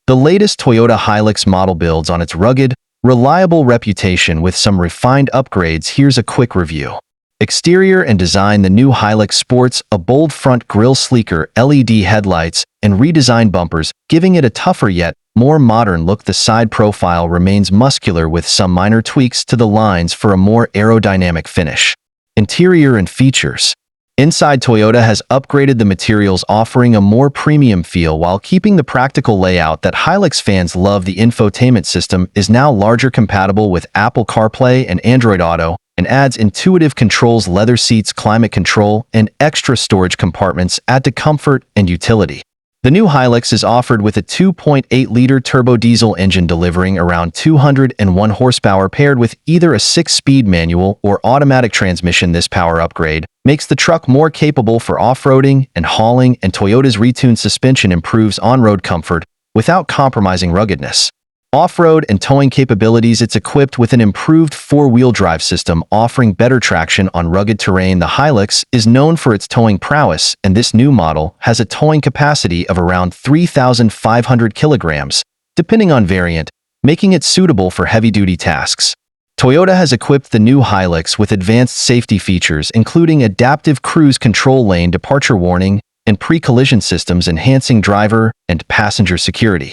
The latest Toyota Hilux model builds on its rugged, reliable reputation with some refined upgrades. Here's a quick review. Exterior and design. The new Hilux sports a bold front grille, sleeker LED headlights, and redesigned bumpers, giving it a tougher yet more modern look. The side profile remains muscular with some minor tweaks to the lines for a more aerodynamic finish. Interior and features. Inside, Toyota has upgraded the materials, offering a more premium feel while keeping the practical layout that Hilux fans love. The infotainment system is now larger, compatible with Apple CarPlay and Android Auto, and adds intuitive controls. Leather seats, climate control, and extra storage compartments add to comfort and utility. The new Hilux is offered with a 2.8-liter turbo diesel engine delivering around 201 horsepower, paired with either a 6-speed manual or automatic transmission. This power upgrade makes the truck more capable for off-roading and hauling, and Toyota's retuned suspension improves on-road comfort without compromising ruggedness. Off-road and towing capabilities. It's equipped with an improved four-wheel drive system, offering better traction on rugged terrain. The Hilux is known for its towing prowess, and this new model has a towing capacity of around 3,500 kilograms, depending on variant, making it suitable for heavy-duty tasks. Toyota has equipped the new Hilux with advanced safety features, including adaptive cruise control, lane departure warning, and pre-collision systems, enhancing driver and passenger security.